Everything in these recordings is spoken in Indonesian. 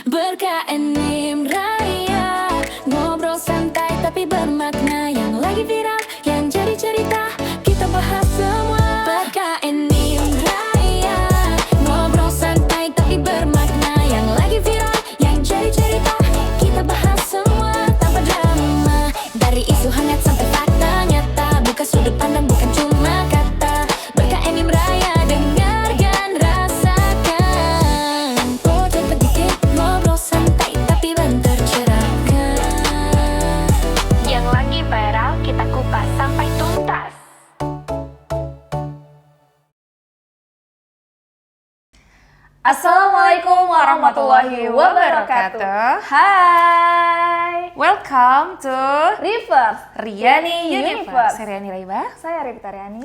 BerKNIM Raya, ngobrol santai tapi bermakna. Yang lagi viral, yang jadi cerita, kita bahas semua. BerKNIM Raya, ngobrol santai tapi bermakna. Yang lagi viral, yang jadi cerita, kita bahas semua tanpa drama. Dari isu hangat sampai fakta nyata, buka sudut pandang bukan cuma kata. BerKNIM Raya, dengarkan, rasakan. Podcast pendidik, ngobrol santai tapi tercerahkan. Yang lagi viral, kita kupas sampai tuntas. Assalamualaikum warahmatullahi wabarakatuh. Hai, Welcome to Reverse Riani Universe. Universe. Saya Riani Raiba. Saya Revita Riani.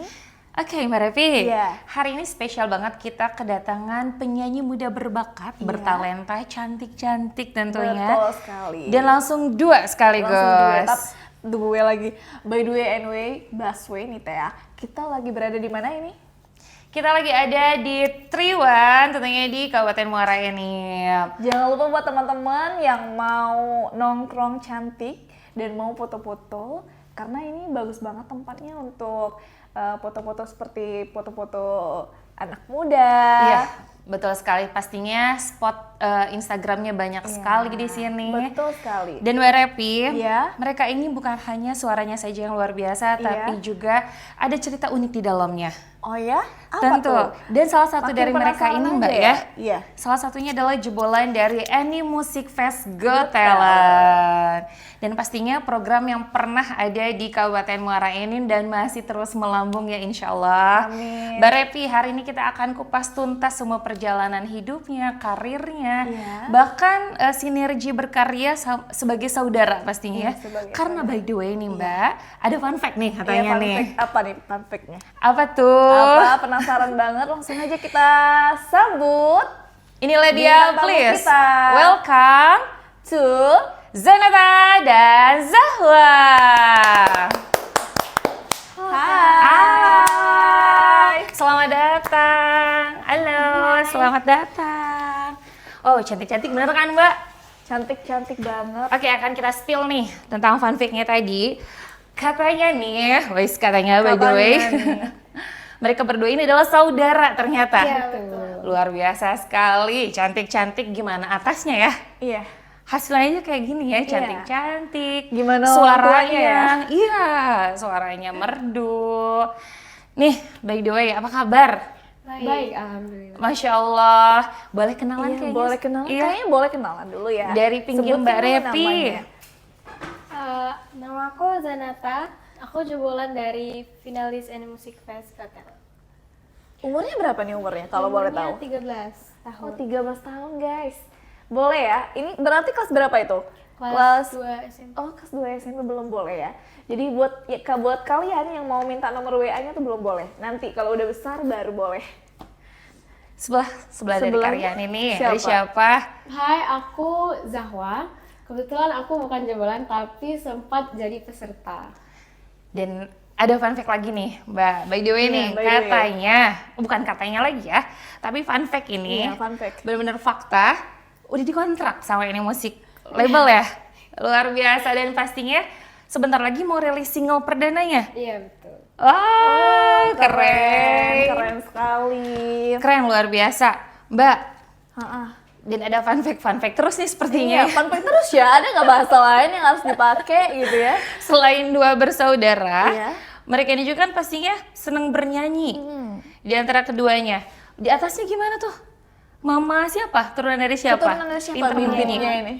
Oke, Mbak Revi. Iya. Hari ini spesial banget kita kedatangan penyanyi muda berbakat, bertalenta, cantik-cantik tentunya. Betul sekali. Dan langsung dua sekaligus. Langsung dua lagi. By the way, anyway, Busway nih Teh ya. Kita lagi berada di mana ini? Kita lagi ada di Triwan, tentunya di Kabupaten Muara Enim. Jangan lupa buat teman-teman yang mau nongkrong cantik dan mau foto-foto, karena ini bagus banget tempatnya untuk foto-foto seperti foto-foto anak muda. Iya, betul sekali. Pastinya spot Instagramnya banyak sekali di sini. Betul sekali. Dan Mbak Repi, Iya. mereka ini bukan hanya suaranya saja yang luar biasa, Iya. tapi juga ada cerita unik di dalamnya. Oh ya? Apa Tentu. tuh? Dan salah satu Makin dari mereka penasaran ini aja Mbak ya, Iya. salah satunya adalah jebolan dari Any Music Fest Got Got Talent. Dan pastinya program yang pernah ada di Kabupaten Muara Enim dan masih terus melambung ya insya Allah. Amin. Mbak Repi, hari ini kita akan kupas tuntas semua perjalanan hidupnya, karirnya, Iya. bahkan sinergi berkarya sebagai saudara pastinya ya. Iya, sebagai Karena by the way nih Mbak, ada fun fact nih katanya Iya, fun nih. fact. Apa nih fun fact-nya? Apa tuh? Apa? Penasaran banget, langsung aja kita sambut Inilah dia, bintang tamu please. kita. Welcome to Zanata dan Zahwa. Hai. Selamat datang. Halo, selamat datang. Oh, cantik-cantik bener kan, Mbak? Cantik-cantik banget. Oke, akan kita spill nih tentang fun fact-nya tadi. Katanya nih, katanya by the way. Katanya nih. Mereka berdua ini adalah saudara ternyata. Iya, betul. Luar biasa sekali, cantik-cantik gimana atasnya ya. Iya. Hasilnya kayak gini ya, cantik-cantik. Gimana orang tuanya ya? Suaranya, iya, suaranya merdu. Nih, by the way, apa kabar? Baik, alhamdulillah. Masya Allah, boleh kenalan Iya, kayaknya? boleh kenalan. Iya. Kayaknya boleh kenalan dulu ya. Dari pinggir Sebutin Mbak dulu Repi. namanya. Nama aku Zanata. Aku jebolan dari finalis Any Music Fest Got Talent. Umurnya berapa nih umurnya kalau boleh tahu? 13 tahun. Oh, 13 tahun, guys. Boleh ya? Ini berarti kelas berapa itu? Kelas 2 SMP. Oh, kelas 2 SMP belum boleh ya. Jadi buat kalian yang mau minta nomor WA-nya tuh belum boleh. Nanti kalau udah besar baru boleh. Sebelah dari Sebelahnya kalian ini, siapa? dari siapa? Hai, aku Zahwa. Kebetulan aku bukan jebolan tapi sempat jadi peserta. Dan ada fun fact lagi nih, Mbak. By the way Iya, nih, by the way. katanya, bukan katanya lagi ya, tapi fun fact ini, Iya, fun fact. benar-benar fakta, udah dikontrak sama ini musik label ya. Luar biasa dan pastinya sebentar lagi mau rilis single perdananya. Iya, betul. Wah, keren. Keren sekali. Keren, luar biasa. Mbak, Heeh. dan ada fun fact terus nih sepertinya. Iya, fun fact terus ya. Ada nggak bahasa lain yang harus dipakai gitu ya? Selain dua bersaudara, Iya. mereka ini juga kan pastinya seneng bernyanyi. Di antara keduanya, di atasnya gimana tuh? Mama siapa? Turunan dari siapa? Keturunan dari siapa Pinter nyanyi. bibitnya ini?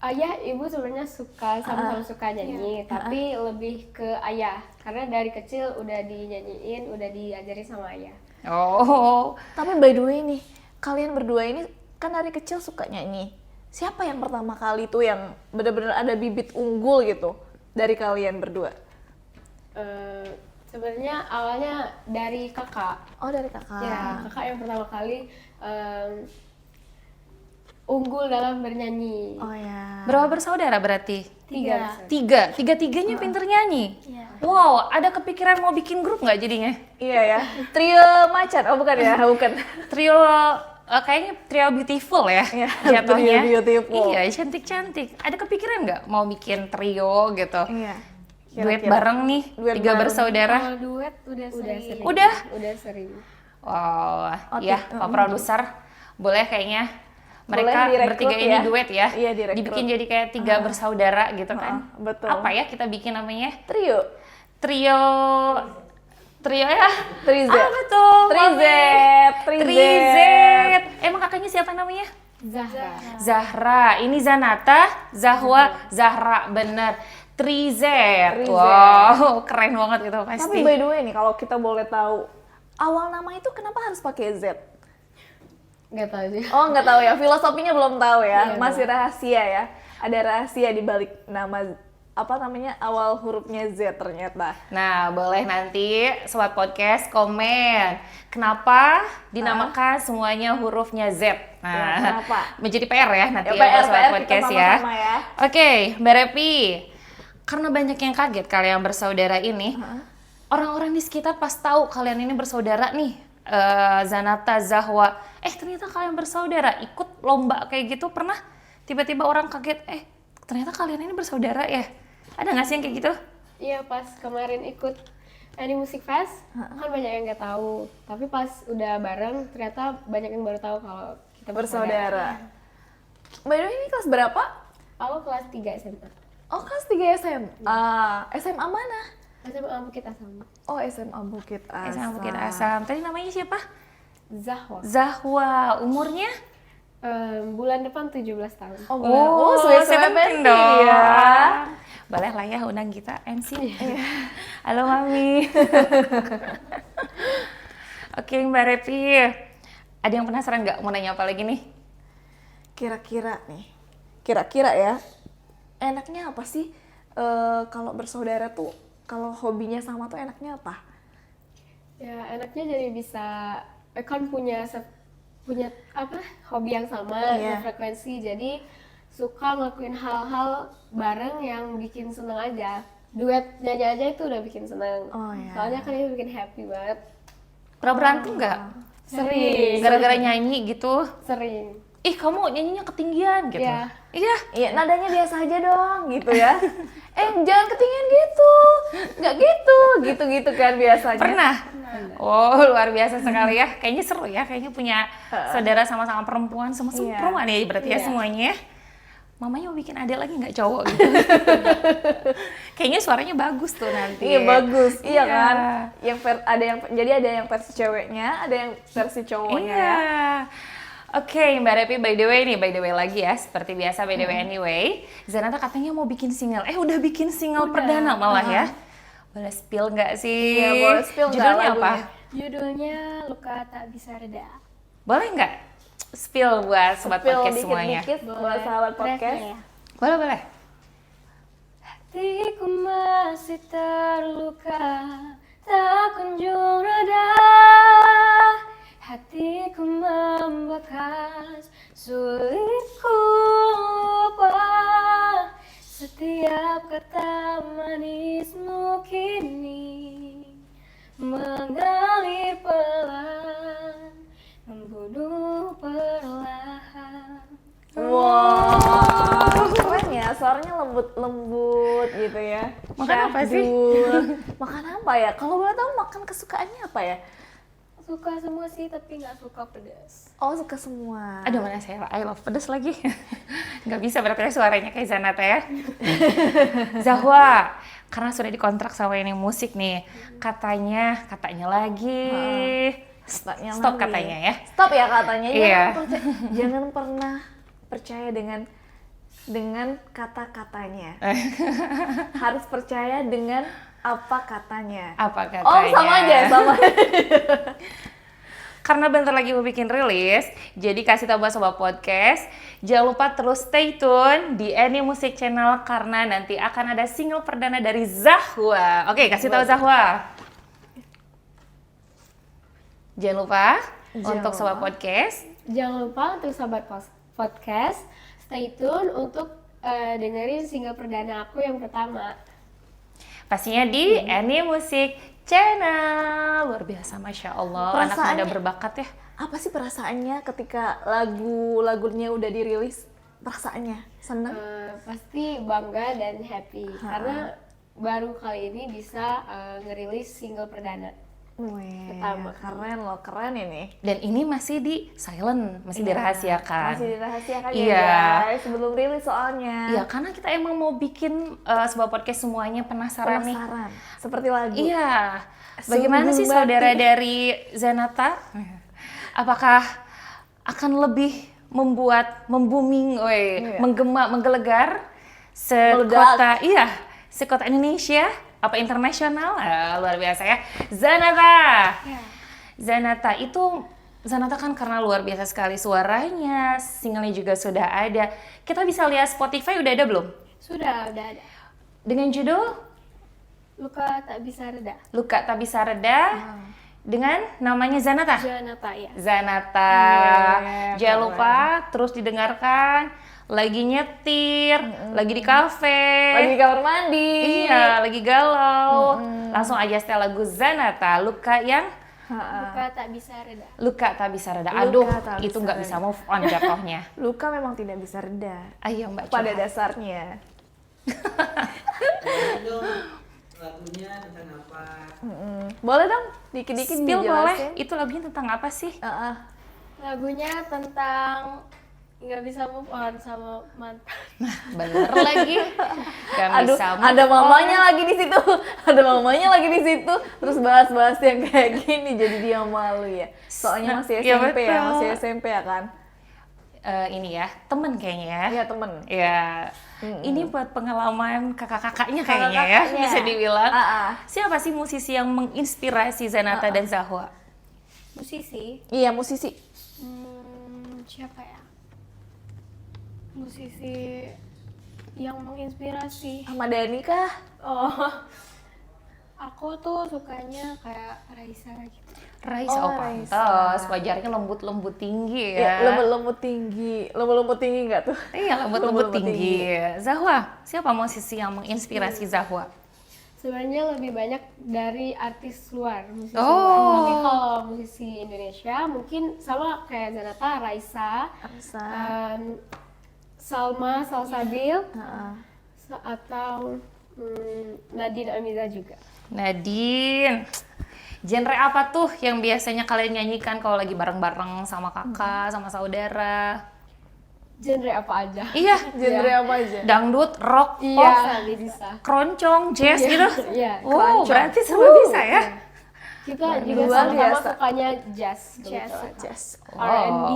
Ayah, ibu sebenarnya sama-sama suka nyanyi, tapi lebih ke ayah. Karena dari kecil udah dinyanyiin, udah diajari sama ayah. Oh, Tapi by the way nih, kalian berdua ini kan dari kecil suka nyanyi. Siapa yang pertama kali tuh yang benar-benar ada bibit unggul gitu dari kalian berdua? Sebenarnya awalnya dari kakak. Oh, dari kakak. Ya, kakak yang pertama kali unggul dalam bernyanyi. Oh ya. berapa bersaudara berarti? Tiga. Tiga-tiganya pinter nyanyi? Wow, ada kepikiran mau bikin grup nggak jadinya? Iya ya. Trio macan. Oh bukan ya, bukan. Trio kayaknya trio beautiful ya Iya, jatuhnya. trio beautiful. Iya, cantik-cantik. Ada kepikiran nggak mau bikin trio gitu? Iya. Duet Kira-kira. bareng nih, Duet 3 bareng. bersaudara. Kalau duet udah sering. Udah? Udah sering. Wow, Oke, ya Pak Produser, boleh kayaknya Boleh mereka direkrut bertiga ini ya. duet ya. Iya, direkrut. Dibikin jadi kayak 3 bersaudara gitu kan. betul. Apa ya kita bikin namanya? Trio. Trio ya? 3Z. Ah betul. 3Z. 3Z. Emang kakaknya siapa namanya? Zahra. Zahra. Ini Zanata, Zahwa, Zahra. Bener. 3Z. 3Z. Wow, keren banget itu pasti. Tapi by the way nih, kalau kita boleh tahu, awal nama itu kenapa harus pakai Z? Nggak tahu sih. Oh, nggak tahu ya, filosofinya belum tahu ya, Iya, masih rahasia ya. Ada rahasia di balik nama apa namanya awal hurufnya Z ternyata. Nah, boleh nanti Sobat Podcast komen kenapa dinamakan semuanya hurufnya Z. Nah, Ya, kenapa? menjadi PR ya nanti Ya, ya, buat PR, Sobat kita Podcast ya. sama-sama ya. Oke, Mbak Repi, karena banyak yang kaget kalian bersaudara ini, orang-orang di sekitar pas tahu kalian ini bersaudara nih, Zanata, Zahwa, ternyata kalian bersaudara, ikut lomba kayak gitu pernah? Tiba-tiba orang kaget, ternyata kalian ini bersaudara ya? Ada nggak sih yang kayak gitu? Iya, pas kemarin ikut Any Music Fest, kan banyak yang nggak tahu. Tapi pas udah bareng, ternyata banyak yang baru tahu kalau kita Bersaudara. By the way, ini kelas berapa? Aku kelas 3 SMA. Oh, kelas 3 SMA. SMA mana? SMA Bukit Asam. Oh, SMA Bukit Asam. SMA Bukit Asam. Tadi namanya siapa? Zahwa. Zahwa. Umurnya? Bulan depan 17 tahun. Oh, sesuai dong. ya. Boleh lah ya undang kita MC. Halo Mami. Oke Mbak Repi, ada yang penasaran nggak mau nanya apa lagi nih? Kira-kira ya, enaknya apa sih kalau bersaudara tuh, kalau hobinya sama tuh enaknya apa? Ya, enaknya jadi bisa kan punya apa hobi yang sama, Iya. frekuensi, jadi suka ngelakuin hal-hal bareng yang bikin seneng aja. Duet nyanyi aja itu udah bikin seneng. Oh, iya. Soalnya kan itu bikin happy banget. Pernah berantem nggak? Sering. Gara-gara nyanyi gitu? Sering. Ih kamu nyanyinya ketinggian gitu? Iya. Iya. Iya, nadanya biasa aja dong, gitu ya. Jangan ketinggian gitu, nggak gitu kan biasanya. Pernah? Oh luar biasa sekali ya. Kayaknya seru ya. Kayaknya punya saudara sama-sama perempuan, sama Iya. perempuan ya berarti ya Iya. semuanya. Mamanya mau bikin adik lagi nggak cowok gitu? Kayaknya suaranya bagus tuh nanti. Iya bagus, iya Iya. kan. Jadi ada yang versi ceweknya, ada yang versi cowoknya. Iya. Ya. Oke, Mbak Repi, by the way lagi ya, seperti biasa by the way anyway. Zanata katanya mau bikin single, udah bikin single perdana malah ya. Boleh spill nggak sih? Iya, boleh spill nggak Judulnya apa? lagunya? Judulnya Luka Tak Bisa Reda. Boleh nggak spill buat sobat Spill podcast semuanya? dikit-dikit buat sahabat podcast. Refnya ya. Boleh. Hatiku masih terluka, tak kunjung reda. Hatiku membekas, sulit ku lupa. Setiap kata manismu kini mengalir pelan, membunuh perlahan. Wow, keren ya, suaranya lembut-lembut gitu ya. Makan apa sih? Syahdu. Makan apa ya? Kalau boleh tahu makan kesukaannya apa ya? Suka semua sih, tapi nggak suka pedas. Oh, suka semua. Aduh mana saya I love pedas lagi. Nggak bisa berarti suaranya kayak Zanata ya. Zahwa, karena sudah dikontrak sama ini musik nih, katanya lagi. Katanya Stop lagi. katanya ya. Stop ya katanya. Iya. Jangan pernah percaya dengan kata-katanya. Harus percaya dengan apa katanya. Apa katanya? Oh, sama aja, sama. Karena bentar lagi mau bikin rilis, jadi kasih tahu buat sobat podcast, jangan lupa terus stay tune di Any Music Channel karena nanti akan ada single perdana dari Zahwa. Oke, kasih tahu Zahwa. Jangan lupa untuk sobat podcast. Jangan lupa untuk sahabat podcast, stay tune untuk dengerin single perdana aku yang pertama. Pastinya di Any Music Channel. Luar biasa, Masya Allah. Anak muda Perasaannya- berbakat ya. Apa sih perasaannya ketika lagunya udah dirilis? Perasaannya seneng? Pasti bangga dan happy karena baru kali ini bisa ngerilis single perdana. Wih, Pertama. keren loh, keren ini. Dan ini masih di silent, masih dirahasiakan. Masih dirahasiakan Iya. ya guys, sebelum rilis soalnya. Iya, karena kita emang mau bikin sebuah podcast semuanya penasaran nih. Penasaran, seperti lagu. Iya. Bagaimana sih Sungguh saudara mati. dari Zanata? Apakah akan lebih membooming, menggema, menggelegar sekota, sekota Indonesia, apa internasional? Luar biasa ya. Zanata. Zanata kan karena luar biasa sekali suaranya, singlenya juga sudah ada. Kita bisa lihat Spotify udah ada belum? Sudah ada. Dengan judul Luka Tak Bisa Reda. Luka Tak Bisa Reda dengan namanya Zanata. Janata ya. Zanata. Jangan lupa terus didengarkan. Lagi nyetir, lagi di kafe, Lagi di kamar mandi. iya, lagi galau. Langsung aja setel lagu Zanata. Luka Luka Tak Bisa Reda. Luka Tak Bisa Reda. Luka Aduh, tak itu bisa nggak bisa move on jatuhnya. Luka memang tidak bisa reda Ayo Mbak pada curhat. dasarnya. dong lagunya tentang apa? Boleh dong, dikit-dikit Spill boleh. dijelasin. Itu lagunya tentang apa sih? Lagunya tentang nggak bisa move on sama mantan. Bener lagi. Gak Aduh, bisa move ada on. mamanya lagi di situ. Ada mamanya lagi di situ. Terus bahas-bahas yang kayak gini jadi dia malu ya. Soalnya masih Iya, SMP ya, betul. masih SMP ya kan? Ini ya, temen kayaknya ya. Iya, temen. Ya, ini buat pengalaman kakak-kakaknya kayaknya ya, Kakak-kakaknya. bisa dibilang. Ah. Siapa sih musisi yang menginspirasi Zanata dan Zahwa? Musisi. Iya, musisi. Siapa ya? Musisi yang menginspirasi. Ahmad Dhani kah? Oh, aku tuh sukanya kayak Raisa gitu. Raisa, Oh, pantas. Raisa. Wajarnya lembut-lembut tinggi Ya, ya. lembut-lembut tinggi. Lembut-lembut tinggi nggak tuh? Iya, lembut-lembut Lembut-lembut tinggi. Zahwa, siapa musisi yang menginspirasi Zahwa? Sebenarnya lebih banyak dari artis luar, musisi Oh. luar. Tapi kalau musisi Indonesia mungkin sama kayak Zanata, Raisa, Raisa. Salma, Salsabil, Heeh. atau Nadine Amiza juga. Nadine. Genre apa tuh yang biasanya kalian nyanyikan kalau lagi bareng-bareng sama kakak, sama saudara? Genre apa aja? Iya, Genre apa aja? dangdut, rock, Iya, pop, bisa. keroncong, jazz gitu. Iya. Oh, berarti semua bisa ya? Kita juga Luar sama-sama biasa. sukanya jazz. Jazz. R&B.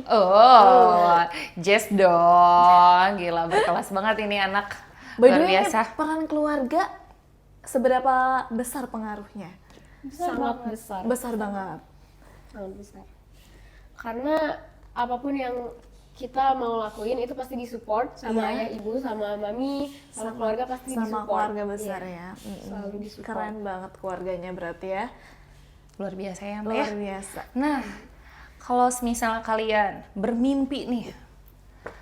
Oh, jazz dong. Gila, berkelas banget ini anak. By the Luar way, biasa. peran keluarga seberapa besar pengaruhnya? Sangat besar. Besar banget. Sangat besar. Karena apapun yang kita mau lakuin itu pasti disupport sama ayah ibu, sama mami, sama keluarga pasti Sama disupport. keluarga besar Iya, ya. selalu disupport. Keren banget keluarganya berarti ya. Luar biasa ya, Mbak ya. Luar biasa. Nah, kalau misalnya kalian bermimpi nih,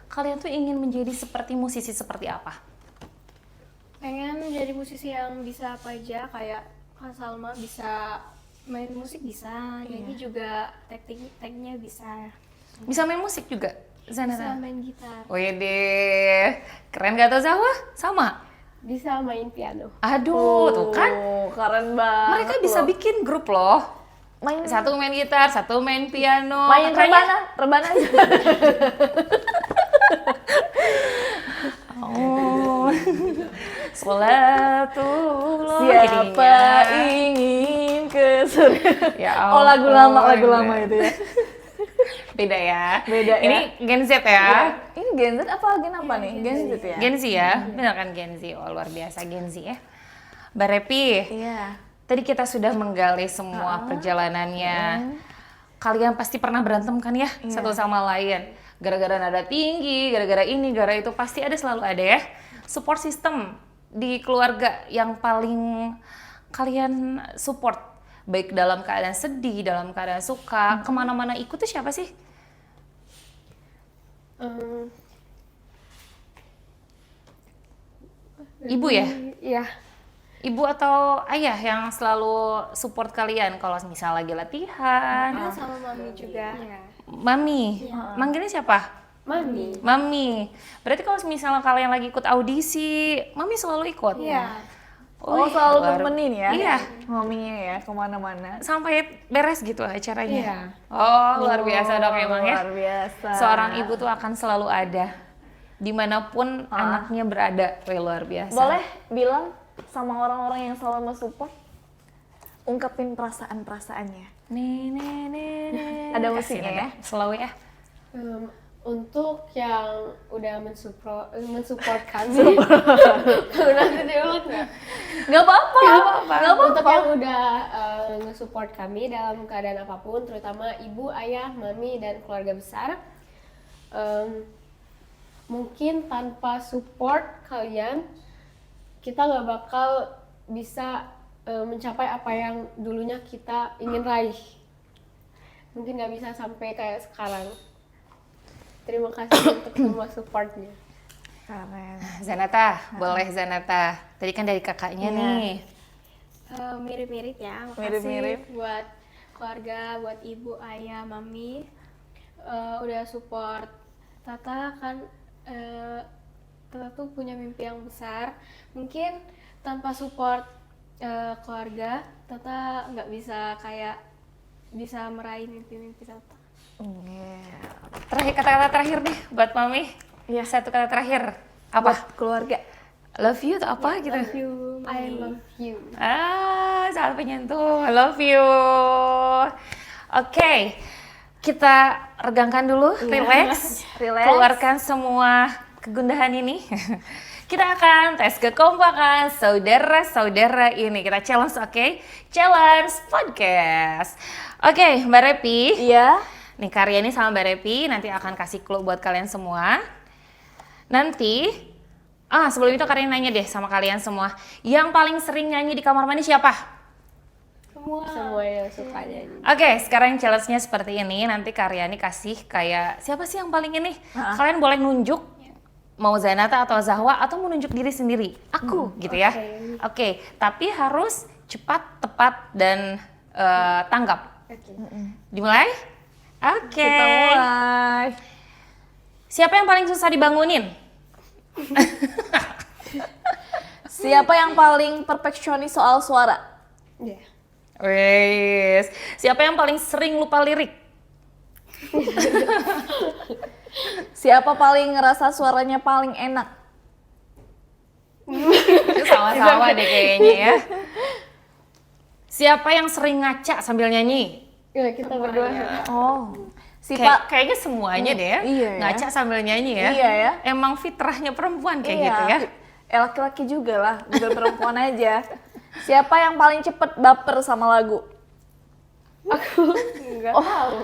kalian tuh ingin menjadi seperti musisi seperti apa? Pengen jadi musisi yang bisa apa aja, kayak Kak Salma bisa main musik bisa, nyanyi juga tekniknya bisa, Bisa main musik juga, bisa Zanata? main gitar, Wede, keren gak tuh Zahwa? Sama? bisa main piano. Aduh, tuh kan. Oh, keren banget. Mereka bisa loh. bikin grup loh. main Satu main gitar, satu main piano. main Makanya- rebana aja. Oh. Sholatullah. Siapa jadinya. ingin ke surga? Ya Oh, lagu lama itu ya. Beda ya. Beda ya. Ini Gen Z ya. Ini Gen Z apa Gen apa nih? Gen Z ya. Gen Z ya. Benar kan Gen Z. Oh, luar biasa Gen Z ya. Mbak Repi, Iya. tadi kita sudah menggali semua perjalanannya. Kalian pasti pernah berantem kan ya satu sama lain. Gara-gara nada tinggi, gara-gara ini, gara itu pasti selalu ada ya. Support system di keluarga yang paling kalian support, baik dalam keadaan sedih, dalam keadaan suka, kemana-mana ikut tuh siapa sih? Em, Ibu ya? Iya. ibu atau ayah yang selalu support kalian kalau misal lagi latihan? Ada sama mami juga. Mami, manggilnya siapa? Mami. Mami. Berarti kalau misalnya kalian lagi ikut audisi, Mami selalu ikut? Iya. Oh, Wih, selalu luar- nemenin ya? Iya. Maminya ya, kemana-mana. Sampai beres gitu acaranya? Iya. Oh, luar biasa dong emang ya. Luar biasa. Seorang ibu tuh akan selalu ada dimanapun anaknya berada. Wih, luar biasa. Boleh bilang sama orang-orang yang selalu mensupport, ungkapin perasaan-perasaannya. Nih. Ada Kasih musiknya nada. ya? Slow ya. Untuk yang udah mensupport kami, nanti diulang nggak? Gak apa-apa. Untuk yang udah nge-support kami dalam keadaan apapun, terutama ibu, ayah, mami, dan keluarga besar. Mungkin tanpa support kalian, kita nggak bakal bisa mencapai apa yang dulunya kita ingin raih. Mungkin nggak bisa sampai kayak sekarang. Terima kasih untuk semua supportnya. Keren. Zanata, boleh Zanata. Tadi kan dari kakaknya Iya. nih. Mirip-mirip ya, makasih Mirip-mirip. buat keluarga, buat ibu, ayah, mami udah support Tata kan. Tata tuh punya mimpi yang besar. Mungkin tanpa support keluarga, Tata nggak bisa bisa meraih mimpi-mimpi Tata. Terakhir, kata-kata terakhir nih buat Mami. Iya. Satu kata terakhir. Apa? Keluarga. Love you atau apa gitu? Love you, I love you. Sangat penyentuh. I love you. Oke, kita regangkan dulu, relax, Relax. keluarkan semua kegundahan ini. Kita akan tes kekompakan saudara-saudara ini. Kita challenge, oke? Challenge podcast. Oke, Mbak Repi. Iya. Nih karya ini sama Mbak Repi nanti akan kasih clue buat kalian semua. Nanti, sebelum itu Karin nanya deh sama kalian semua. Yang paling sering nyanyi di kamar mandi siapa? Semua yang suka nyanyi. Oke, sekarang challenge-nya seperti ini. Nanti Karyani kasih kayak siapa sih yang paling ini? Kalian boleh nunjuk mau Zanata atau Zahwa atau mau nunjuk diri sendiri. Aku gitu ya. Oke, tapi harus cepat, tepat dan tanggap. Dimulai? Oke. Kita mulai. Siapa yang paling susah dibangunin? Siapa yang paling perfeksionis soal suara? Iya. Wes. Siapa yang paling sering lupa lirik? Siapa paling ngerasa suaranya paling enak? Itu sama-sama deh kayaknya ya. Siapa yang sering ngaca sambil nyanyi? Ya, kita berdua. Oh. Si Pak. Kayaknya semuanya deh ya. Iya ya. Ngaca sambil nyanyi ya. Iya ya. Emang fitrahnya perempuan kayak Iya. gitu ya. Laki-laki juga lah, bukan perempuan aja. Siapa yang paling cepet baper sama lagu? Enggak tahu.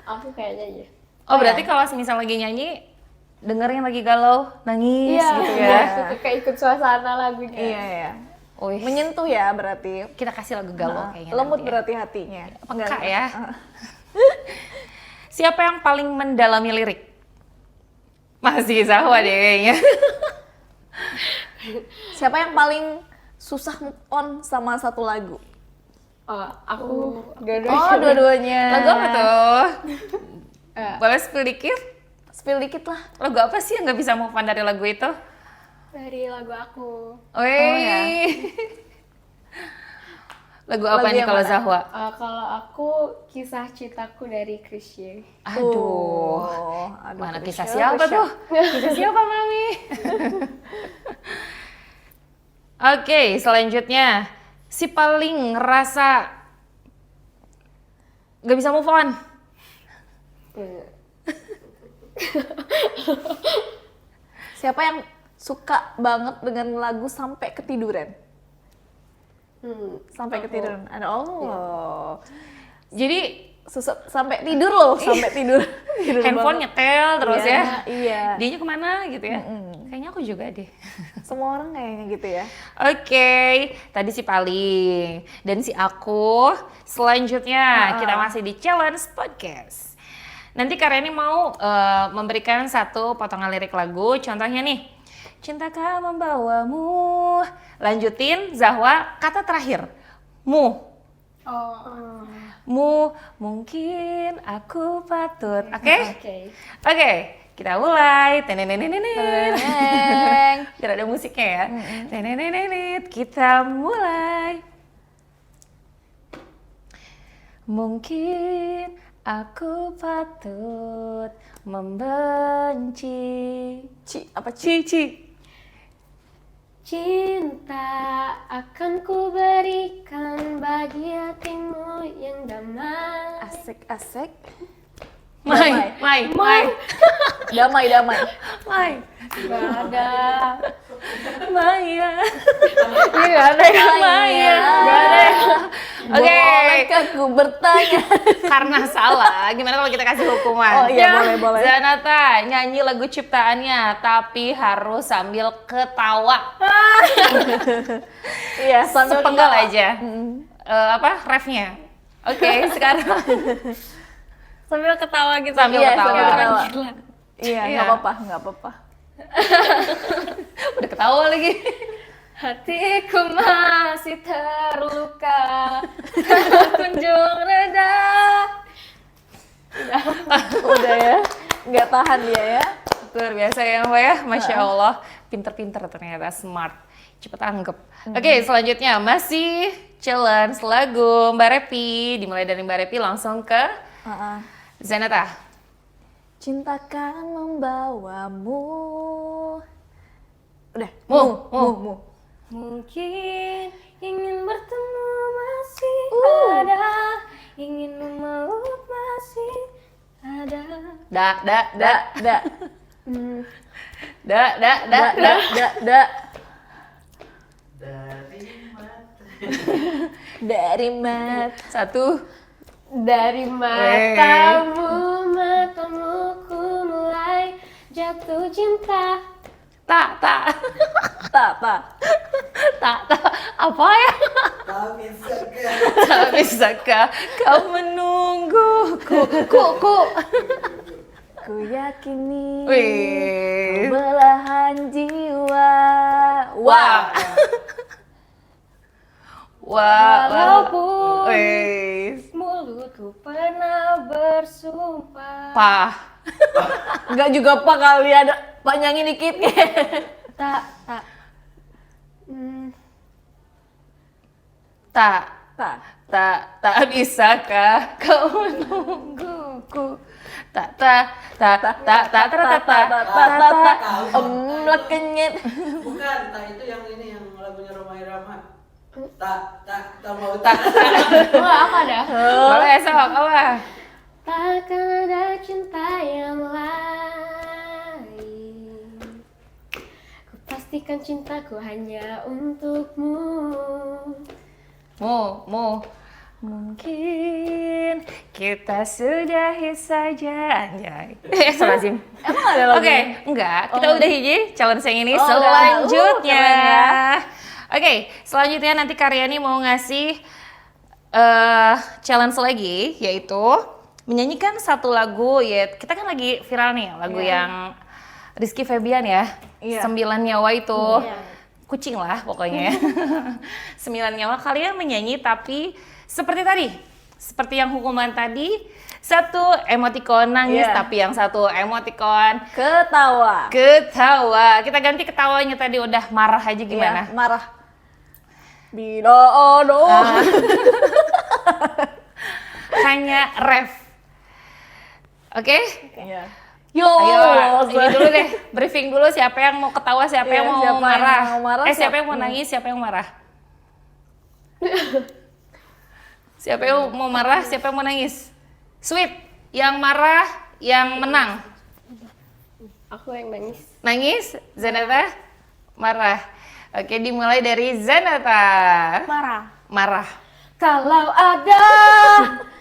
Aku kayaknya iya. Oh berarti kalau misal lagi nyanyi, dengerin lagi galau, nangis gitu ya. Suka kayak ikut suasana lagunya. Iya ya. Wih, Menyentuh ya berarti. kita kasih lagu galau kayaknya. Lembut nanti ya. berarti hatinya. Peka ya. Siapa yang paling mendalami lirik? Masih Zahwa deh kayaknya. Siapa yang paling susah move on sama satu lagu? Oh, aku Oh, dua-duanya. Lagu apa tuh? Boleh spill dikit? Spill dikit lah. Lagu apa sih yang nggak bisa move on dari lagu itu? dari lagu aku. Wih. ya. Lagu apa Lagu nih yang kalau mana? Zahwa? Kalau aku kisah cintaku dari Chrisye. Aduh. Aduh, Mana kisah Krisya, siapa Krisya. tuh? Kisah siapa, Mami? Oke, selanjutnya. Si paling ngerasa gak bisa move on. Siapa yang suka banget dengan lagu sampai ketiduran? Sampai ketiduran. Ada Jadi sampai tidur loh, sampai tidur. Tidur handphone banget. nyetel terus Iya, ya. Iya. Dianya kemana gitu ya. Kayaknya aku juga deh. Semua orang kayaknya gitu ya. Oke, tadi si Paling dan si aku. Selanjutnya kita masih di challenge podcast. Nanti Karyani mau memberikan satu potongan lirik lagu. Contohnya nih, cintakah membawamu Lanjutin Zahwa, kata terakhir. Mu. Oh. Mu, mungkin aku patut. Oke? Oke. Oke, kita mulai. Tenenenenenet. Biar ada musiknya ya. Tenenenenet. Kita mulai. Mungkin aku patut membenci. Apa Ci? Cici. Cinta akan ku berikan bagi hatimu yang damai. Asik. Mai. Damai. Mai. Gak ada. Maya. Gak ada Maya. Oke. Bolehkah ku bertanya? Karena salah, gimana kalau kita kasih hukuman? Oh iya, boleh. Zanata, nyanyi lagu ciptaannya, tapi harus sambil ketawa. Iya, sambil Sepenggal ketawa. aja. Refnya. Oke, sekarang Sambil ketawa gitu. sambil Iya, ketawa. sambil ketawa. Iya, Iya. nggak apa-apa. Udah ketawa lagi. Hatiku masih terluka, tak kunjung reda. Udah ya, nggak tahan dia ya. Luar biasa ya Mbak ya, Masya Allah. Pinter-pinter ternyata, smart. Cepet tanggep. Oke, selanjutnya masih challenge lagu Mbak Repi. Dimulai dari Mbak Repi langsung ke Zanata. Cintakan membawamu. Udah, Mu. Mungkin ingin bertemu masih ada, ingin memeluk masih ada. Da. Hmm, Dari mat. Satu. Dari matamu ku mulai jatuh cinta. Tak. Apa ya? Tak bisakah kau menungguku? Ku. Ku yakini Wih. belahan jiwa. Wah. Walaupun Wih. mulutku pernah bersumpah. Pah. Enggak juga Pak, kali ada panjangin dikit. Tak. Tak bisakah kau menungguku? Tak. Lekenyet. Bukan, tak itu yang ini yang lagunya Roma Irama. Tak mau Wah, apa dah? Boleh sok apa? Takkan ada cinta yang lain. Ku pastikan cintaku hanya untukmu. Mu. Mungkin kita sudahi saja, anjay. Astagfirullahaladzim. Emang ada lagu? Oke, enggak. Kita udah hiji challenge yang ini. Oh, udah. Selanjutnya. Keren ya. Oke, selanjutnya nanti Karyani mau ngasih challenge lagi, yaitu menyanyikan satu lagu. Ya, kita kan lagi viral nih, lagu yang Rizky Febian ya. Iya. 9 nyawa itu. Iya. Kucing lah pokoknya. 9 nyawa kalian menyanyi tapi seperti tadi. Seperti yang hukuman tadi, satu emoticon nangis Iya. tapi yang satu emoticon Ketawa. ketawa. Kita ganti ketawanya tadi udah marah aja gimana? Iya, marah. Bidodo. Hanya ref. Oke? Iya. Yo, Ayo, ini dulu deh, briefing dulu siapa yang mau ketawa, siapa Iya, yang mau siapa yang marah. mau marah, Siapa yang mau nangis, siapa yang marah. Siapa yang mau marah, siapa yang mau nangis. Sweet, yang marah, yang menang. Aku yang nangis. Nangis, Zanata, marah. Oke, dimulai dari Zanata. Marah. Kalau ada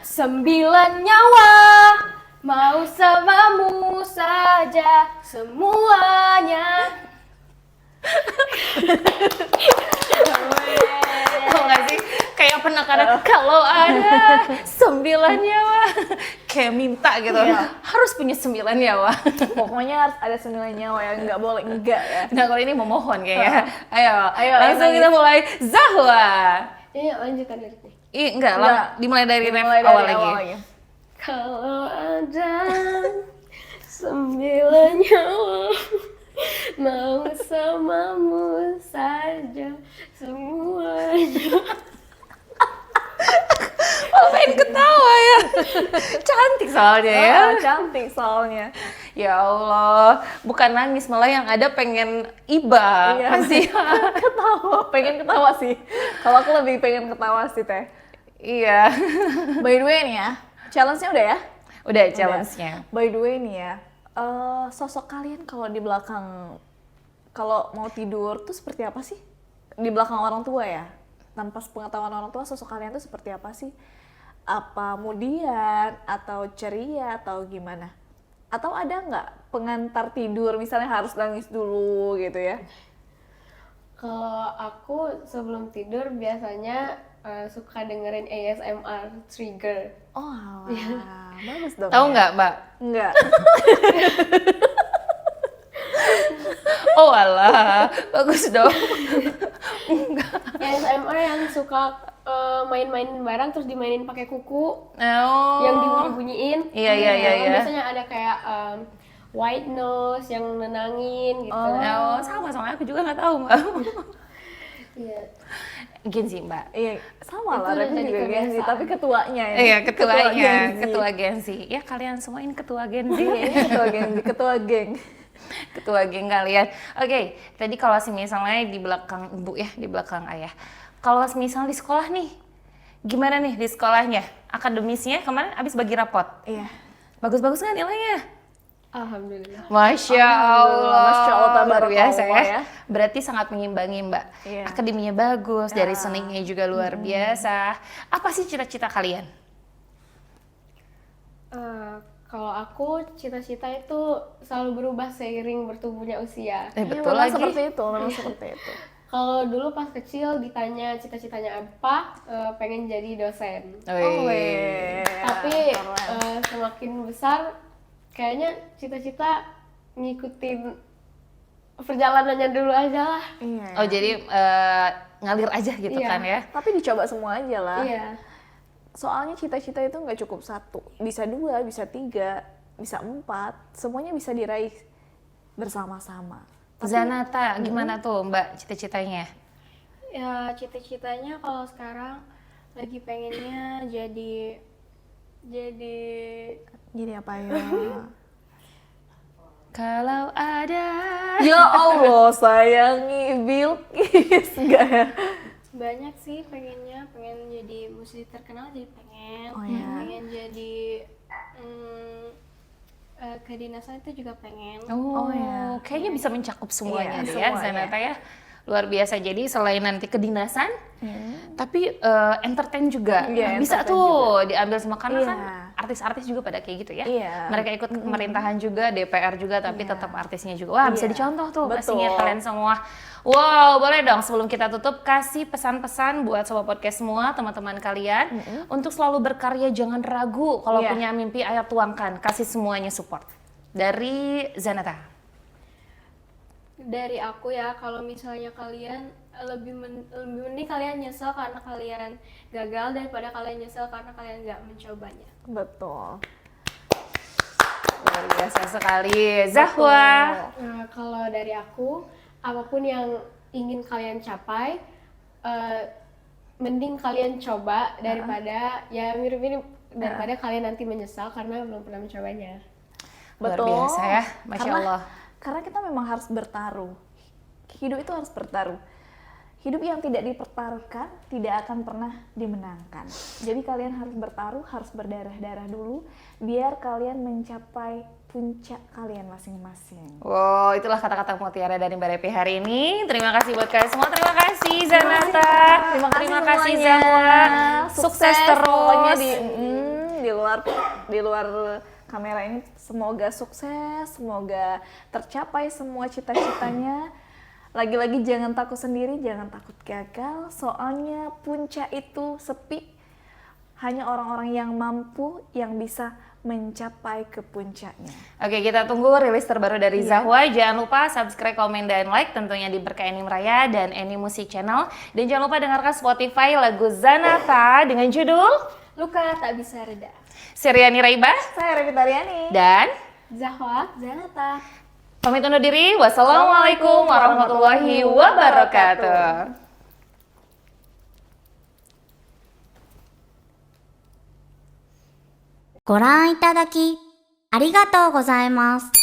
9 nyawa, mau samamu saja semuanya. Tau gak sih? Kayak penekanan, kalau ada 9 nyawa, kayak minta gitu. Harus punya 9 nyawa. Pokoknya harus ada 9 nyawa ya, nggak boleh enggak ya. Nah kalau ini memohon kayaknya. Ayo, Ayo, langsung nangis. kita mulai. Zahwa. Ini lanjutan dari ini. Enggak, Enggak. dimulai dari ref Dimulai awal dari lagi. Kalau ada 9 nyawa, mau samamu saja semuanya. Pengen ketawa ya. Cantik soalnya ya. Cantik soalnya. Ya Allah, bukan nangis malah yang ada pengen iba. Iya. Pasti. Ketawa, pengen ketawa sih. Kalau aku lebih pengen ketawa sih Teh. Iya. By the way nih ya, challenge-nya udah ya? Udah challenge-nya. By the way nih ya, sosok kalian kalau di belakang, kalau mau tidur tuh seperti apa sih? Di belakang orang tua ya? Tanpa pengetahuan orang tua, sosok kalian tuh seperti apa sih? Apa mudian, atau ceria, atau gimana? Atau ada nggak pengantar tidur, misalnya harus nangis dulu gitu ya? Kalau aku sebelum tidur biasanya suka dengerin ASMR trigger. Oh alah, bagus dong. Tahu ya? nggak, Mbak? Nggak. Oh alah, bagus dong. ASMR yang suka main-main barang terus dimainin pakai kuku Oh. yang dibunyi-bunyiin. Iya. Biasanya ada kayak white noise yang nenangin gitu. Oh, sama aku juga nggak tahu, Mbak. Iya. Gen Z, Mbak. Iya, sama Itu lah, udah Revi jadi juga Gen Z, kebiasaan. tapi ketuanya ya. Iya, ketuanya, Gen Z. ketua Gen Z. Ya kalian semua ini ketua Gen Z. Iya, ini ketua Gen Z, ketua geng. Ketua geng kalian. Oke, tadi kalau misalnya di belakang ibu ya, di belakang ayah. Kalau misalnya di sekolah nih, gimana nih di sekolahnya? Akademisnya kemarin abis bagi rapot. Iya. Bagus-bagus nggak nilainya? Alhamdulillah. Masya Alhamdulillah, Allah, Masya Allah, luar tabarakallah biasa ya. ya. Berarti sangat mengimbangi Mbak. Iya. Akademinya bagus, dari seninya juga luar biasa. Apa sih cita-cita kalian? Kalau aku cita-cita itu selalu berubah seiring bertumbuhnya usia. Iya, Betul memang lagi. seperti itu, memang seperti itu. Kalau dulu pas kecil ditanya cita-citanya apa, pengen jadi dosen. Oh, Wih. Tapi keren. semakin besar, kayaknya cita-cita ngikutin perjalanannya dulu aja lah. Iya. Oh jadi ngalir aja gitu Iya. kan ya? Tapi dicoba semua aja lah. Iya. Soalnya cita-cita itu nggak cukup 1, bisa 2, bisa 3, bisa 4, semuanya bisa diraih bersama-sama. Zanata, gimana tuh Mbak cita-citanya? Ya cita-citanya kalau sekarang lagi pengennya jadi Jadi apa ya? Kalau ada Ya Allah, sayangi Bilqis nggak ya? banyak sih pengen jadi musisi terkenal jadi pengen. Oh, ya. Pengen jadi kedinasan itu juga pengen. Oh, ya. kayaknya bisa mencakup semuanya Iya, deh ya semua, Zanata ya. Luar biasa. Jadi selain nanti kedinasan, tapi entertain juga. Iya, Nah, bisa entertain tuh diambil semua karena Iya. kan artis-artis juga pada kayak gitu ya. Iya. Mereka ikut ke pemerintahan juga, DPR juga, tapi tetap artisnya juga. Wah, bisa Iya. dicontoh tuh Betul. pastinya kalian semua. Wow, boleh dong sebelum kita tutup kasih pesan-pesan buat sobat podcast semua, teman-teman kalian untuk selalu berkarya, jangan ragu kalau Iya. punya mimpi ayo tuangkan, kasih semuanya support. Dari Zanata. Dari aku ya, kalau misalnya kalian lebih mending kalian nyesel karena kalian gagal daripada kalian nyesel karena kalian nggak mencobanya. Betul. Luar biasa sekali. Zahwa. Nah, kalau dari aku, apapun yang ingin kalian capai, mending kalian coba daripada ya mirip-mirip daripada kalian nanti menyesal karena belum pernah mencobanya. Luar Betul. biasa ya, Masya Allah. Karena kita memang harus bertaruh. Hidup itu harus bertaruh. Hidup yang tidak dipertaruhkan tidak akan pernah dimenangkan. Jadi kalian harus bertaruh, harus berdarah-darah dulu biar kalian mencapai puncak kalian masing-masing. Wow, itulah kata-kata mutiara dari Mbak Repi hari ini. Terima kasih buat kalian semua. Terima kasih Zanata. Terima kasih semuanya. Zahwa. Sukses pokoknya terus. di luar kamera ini semoga sukses, semoga tercapai semua cita-citanya. Lagi-lagi jangan takut sendiri, jangan takut gagal, soalnya puncak itu sepi, hanya orang-orang yang mampu yang bisa mencapai ke puncaknya. Oke, kita tunggu rilis terbaru dari Zahwa. Jangan lupa subscribe, komen, dan like tentunya di Berkah Anime Raya dan Anime Music Channel. Dan jangan lupa dengarkan Spotify lagu Zanata dengan judul Luka tak bisa reda. Siriani Raiba Saya Revita Riani. dan Zahwa, Zanata. pamit undur diri. Wassalamualaikum warahmatullahi wabarakatuh. ご覧いただきありがとうございます。